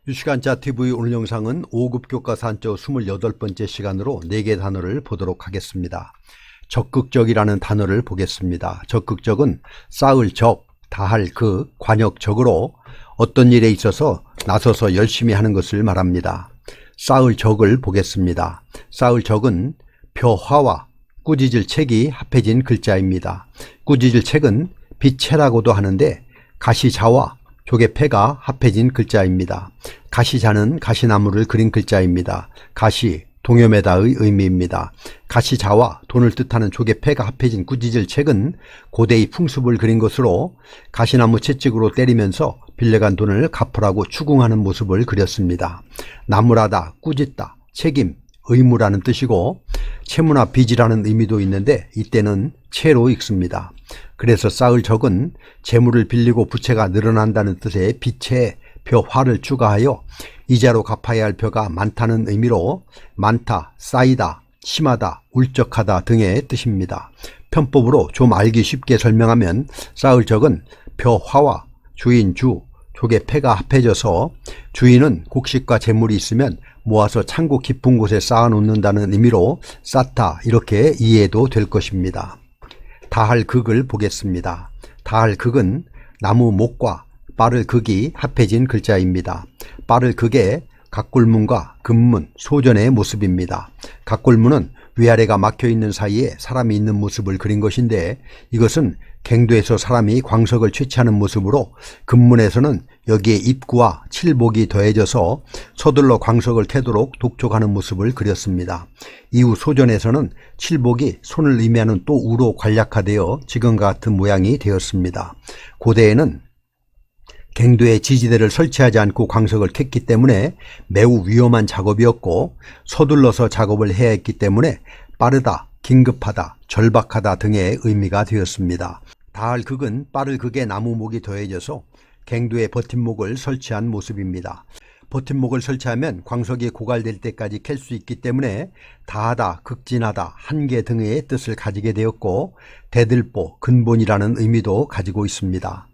유시간자 TV 오늘 영상은 5급 교과서 한자 28번째 시간으로 4개 단어를 보도록 하겠습니다. 적극적이라는 단어를 보겠습니다. 적극적은 쌓을 적, 다할 그, 관역적으로 어떤 일에 있어서 나서서 열심히 하는 것을 말합니다. 쌓을 적을 보겠습니다. 쌓을 적은 벼화와 꾸짖을 책이 합해진 글자입니다. 꾸짖을 책은 빛채라고도 하는데 가시자와 조개패가 합해진 글자입니다. 가시자는 가시나무를 그린 글자입니다. 가시, 동요매다의 의미입니다. 가시자와 돈을 뜻하는 조개패가 합해진 꾸짖을 책은 고대의 풍습을 그린 것으로 가시나무 채찍으로 때리면서 빌려간 돈을 갚으라고 추궁하는 모습을 그렸습니다. 나무라다, 꾸짖다, 책임, 의무라는 뜻이고 채무나 빚이라는 의미도 있는데 이때는 채로 읽습니다. 그래서 쌓을 적은 재물을 빌리고 부채가 늘어난다는 뜻의 빚에 벼화를 추가하여 이자로 갚아야 할 벼가 많다는 의미로 많다, 쌓이다, 심하다, 울적하다 등의 뜻입니다. 편법으로 좀 알기 쉽게 설명하면 쌓을 적은 벼화와 주인 주, 조개 패가 합해져서 주인은 곡식과 재물이 있으면 모아서 창고 깊은 곳에 쌓아 놓는다는 의미로 쌓다 이렇게 이해도 될 것입니다. 다할 극을 보겠습니다. 다할 극은 나무 목과 빠를 극이 합해진 글자입니다. 빠를 극의 각골문과 금문, 소전의 모습입니다. 각골문은 위아래가 막혀있는 사이에 사람이 있는 모습을 그린 것인데 이것은 갱도에서 사람이 광석을 채취하는 모습으로 금문에서는 여기에 입구와 칠복이 더해져서 서둘러 광석을 캐도록 독촉하는 모습을 그렸습니다. 이후 소전에서는 칠복이 손을 의미하는 또 우로 관략화되어 지금과 같은 모양이 되었습니다. 고대에는 갱도에 지지대를 설치하지 않고 광석을 캤기 때문에 매우 위험한 작업이었고 서둘러서 작업을 해야 했기 때문에 빠르다, 긴급하다, 절박하다 등의 의미가 되었습니다. 다할 극은 빠를 극에 나무목이 더해져서 갱도에 버팀목을 설치한 모습입니다. 버팀목을 설치하면 광석이 고갈될 때까지 캘 수 있기 때문에 다하다, 극진하다, 한계 등의 뜻을 가지게 되었고 대들보, 근본이라는 의미도 가지고 있습니다.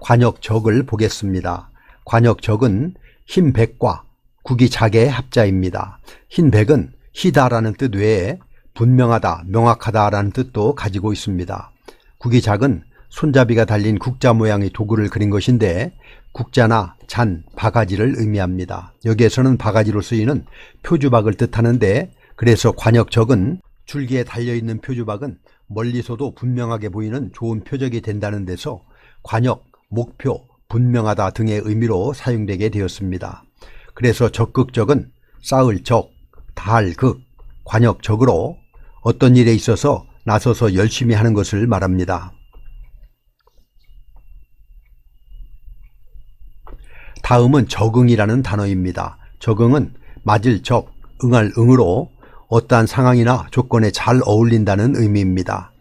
관역적을 보겠습니다. 관역적은 흰백과 구기작의 합자입니다. 흰백은 희다라는 뜻 외에 분명하다, 명확하다라는 뜻도 가지고 있습니다. 구기작은 손잡이가 달린 국자 모양의 도구를 그린 것인데 국자나 잔, 바가지를 의미합니다. 여기에서는 바가지로 쓰이는 표주박을 뜻하는데 그래서 관역적은 줄기에 달려있는 표주박은 멀리서도 분명하게 보이는 좋은 표적이 된다는 데서 관역, 목표, 분명하다 등의 의미로 사용되게 되었습니다. 그래서 적극적은 쌓을 적, 다할 극, 관역적으로 어떤 일에 있어서 나서서 열심히 하는 것을 말합니다. 다음은 적응이라는 단어입니다. 적응은 맞을 적, 응할 응으로 어떠한 상황이나 조건에 잘 어울린다는 의미입니다.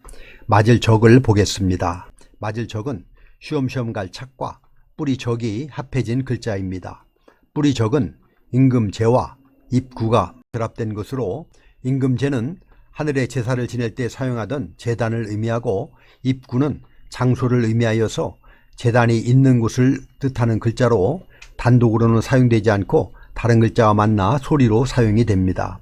맞을 적을 보겠습니다. 맞을 적은 쉬엄쉬엄 갈 착과 뿌리 적이 합해진 글자입니다. 뿌리 적은 임금제와 입구가 결합된 것으로 임금제는 하늘의 제사를 지낼 때 사용하던 제단을 의미하고 입구는 장소를 의미하여서 제단이 있는 곳을 뜻하는 글자로 단독으로는 사용되지 않고 다른 글자와 만나 소리로 사용이 됩니다.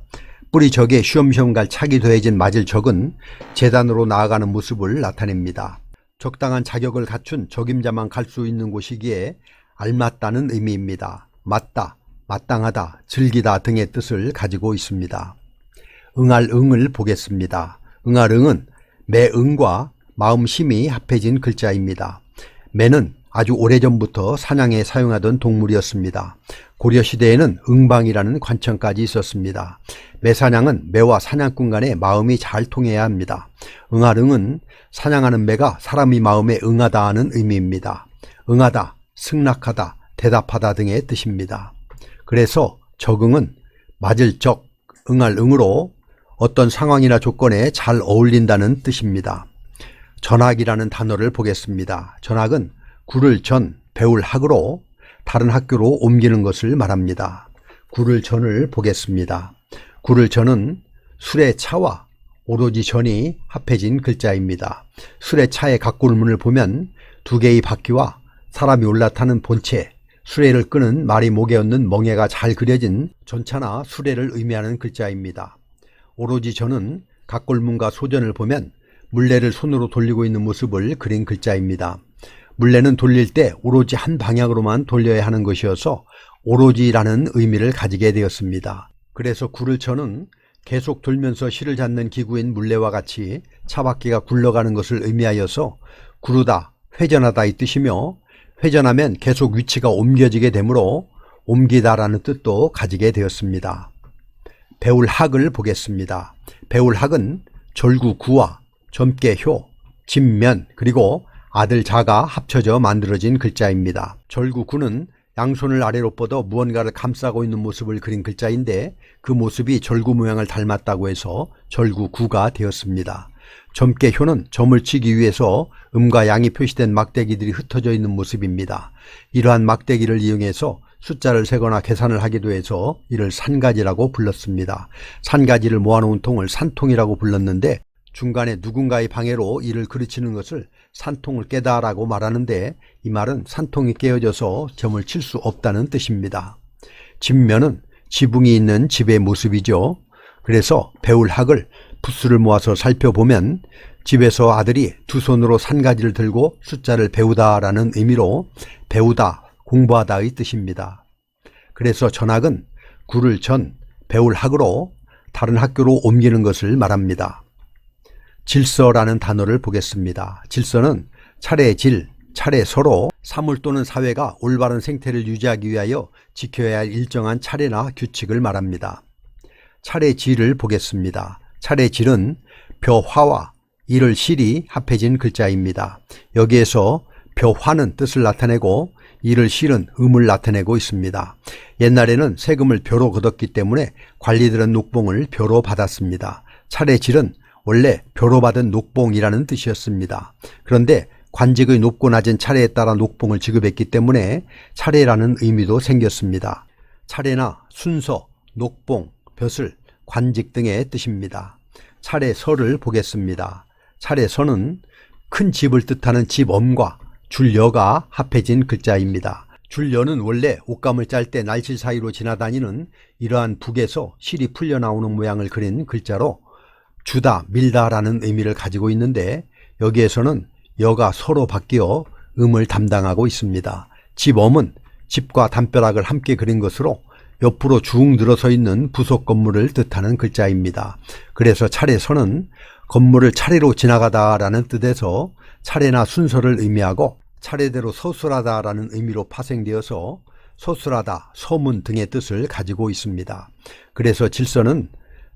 뿌리 적에 쉬엄쉬엄 갈 착이 더해진 맞을 적은 제단으로 나아가는 모습을 나타냅니다. 적당한 자격을 갖춘 적임자만 갈 수 있는 곳이기에 알맞다는 의미입니다. 맞다, 마땅하다, 즐기다 등의 뜻을 가지고 있습니다. 응할 응을 보겠습니다. 응할 응은 매응과 마음심이 합해진 글자입니다. 매는 아주 오래전부터 사냥에 사용하던 동물이었습니다. 고려시대에는 응방이라는 관청까지 있었습니다. 매사냥은 매와 사냥꾼 간의 마음이 잘 통해야 합니다. 응할 응은 사냥하는 매가 사람의 마음에 응하다 하는 의미입니다. 응하다, 승낙하다, 대답하다 등의 뜻입니다. 그래서 적응은 맞을 적, 응할 응으로 어떤 상황이나 조건에 잘 어울린다는 뜻입니다. 전학이라는 단어를 보겠습니다. 전학은 구를 전, 배울 학으로 다른 학교로 옮기는 것을 말합니다. 구를 전을 보겠습니다. 구를 전은 술의 차와 오로지 전이 합해진 글자입니다. 술의 차의 각골문을 보면 두 개의 바퀴와 사람이 올라타는 본체, 수레를 끄는 말이 목에 얹는 멍에가 잘 그려진 전차나 수레를 의미하는 글자입니다. 오로지 저는 각골문과 소전을 보면 물레를 손으로 돌리고 있는 모습을 그린 글자입니다. 물레는 돌릴 때 오로지 한 방향으로만 돌려야 하는 것이어서 오로지라는 의미를 가지게 되었습니다. 그래서 구를 쳐는 계속 돌면서 실을 잡는 기구인 물레와 같이 차바퀴가 굴러가는 것을 의미하여서 구르다, 회전하다 이 뜻이며 회전하면 계속 위치가 옮겨지게 되므로 옮기다라는 뜻도 가지게 되었습니다. 배울학을 보겠습니다. 배울학은 절구구와 점괘효, 진면 그리고 아들 자가 합쳐져 만들어진 글자입니다. 절구구는 양손을 아래로 뻗어 무언가를 감싸고 있는 모습을 그린 글자인데 그 모습이 절구 모양을 닮았다고 해서 절구구가 되었습니다. 점괘효는 점을 치기 위해서 음과 양이 표시된 막대기들이 흩어져 있는 모습입니다. 이러한 막대기를 이용해서 숫자를 세거나 계산을 하기도 해서 이를 산가지라고 불렀습니다. 산가지를 모아놓은 통을 산통이라고 불렀는데 중간에 누군가의 방해로 이를 그르치는 것을 산통을 깨다라고 말하는데 이 말은 산통이 깨어져서 점을 칠 수 없다는 뜻입니다. 집면은 지붕이 있는 집의 모습이죠. 그래서 배울학을 붓수를 모아서 살펴보면 집에서 아들이 두 손으로 산가지를 들고 숫자를 배우다라는 의미로 배우다, 공부하다의 뜻입니다. 그래서 전학은 구를 전, 배울학으로 다른 학교로 옮기는 것을 말합니다. 질서라는 단어를 보겠습니다. 질서는 차례질, 차례서로 사물 또는 사회가 올바른 생태를 유지하기 위하여 지켜야 할 일정한 차례나 규칙을 말합니다. 차례질을 보겠습니다. 차례질은 벼화와 이를 실이 합해진 글자입니다. 여기에서 벼화는 뜻을 나타내고 이를 실은 음을 나타내고 있습니다. 옛날에는 세금을 벼로 걷었기 때문에 관리들은 녹봉을 벼로 받았습니다. 차례질은 원래 벼로 받은 녹봉이라는 뜻이었습니다. 그런데 관직의 높고 낮은 차례에 따라 녹봉을 지급했기 때문에 차례라는 의미도 생겼습니다. 차례나 순서, 녹봉, 벼슬, 관직 등의 뜻입니다. 차례서를 보겠습니다. 차례서는 큰 집을 뜻하는 집엄과 줄여가 합해진 글자입니다. 줄여는 원래 옷감을 짤 때 날실 사이로 지나다니는 이러한 북에서 실이 풀려 나오는 모양을 그린 글자로 주다, 밀다라는 의미를 가지고 있는데 여기에서는 여가 서로 바뀌어 음을 담당하고 있습니다. 집엄은 집과 담벼락을 함께 그린 것으로 옆으로 쭉 늘어서 있는 부속 건물을 뜻하는 글자입니다. 그래서 차례서는 건물을 차례로 지나가다라는 뜻에서 차례나 순서를 의미하고 차례대로 서술하다라는 의미로 파생되어서 서술하다, 서문 등의 뜻을 가지고 있습니다. 그래서 질서는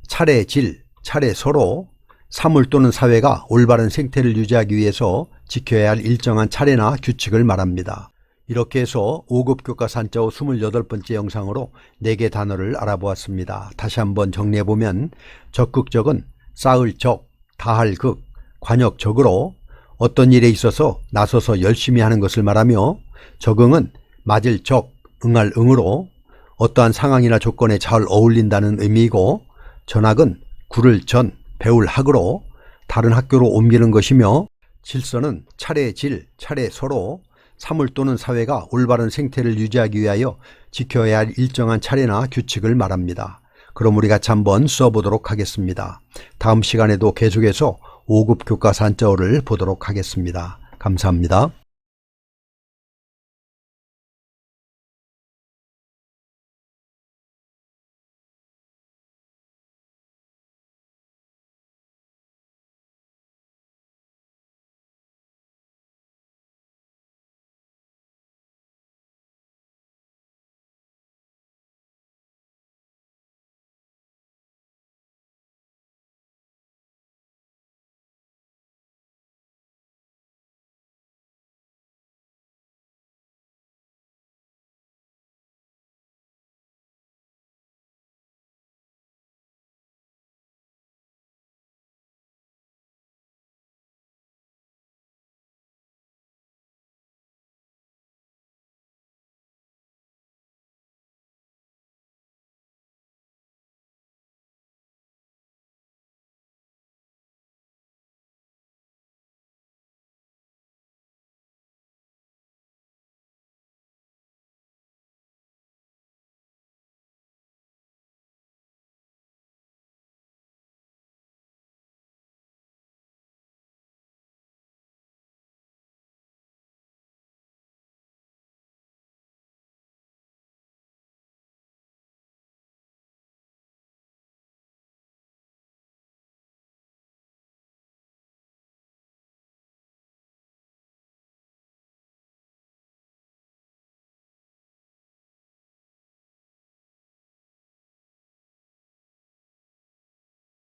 차례질, 차례서로 사물 또는 사회가 올바른 생태를 유지하기 위해서 지켜야 할 일정한 차례나 규칙을 말합니다. 이렇게 해서 5급 교과서 한자어 28번째 영상으로 4개 단어를 알아보았습니다. 다시 한번 정리해보면 적극적은 쌓을 적, 다할 극, 관역적으로 어떤 일에 있어서 나서서 열심히 하는 것을 말하며 적응은 맞을 적, 응할 응으로 어떠한 상황이나 조건에 잘 어울린다는 의미이고 전학은 구를 전, 배울 학으로 다른 학교로 옮기는 것이며 질서는 차례질, 차례서로 사물 또는 사회가 올바른 생태를 유지하기 위하여 지켜야 할 일정한 차례나 규칙을 말합니다. 그럼 우리 같이 한번 써보도록 하겠습니다. 다음 시간에도 계속해서 5급 교과서 한자어를 보도록 하겠습니다. 감사합니다.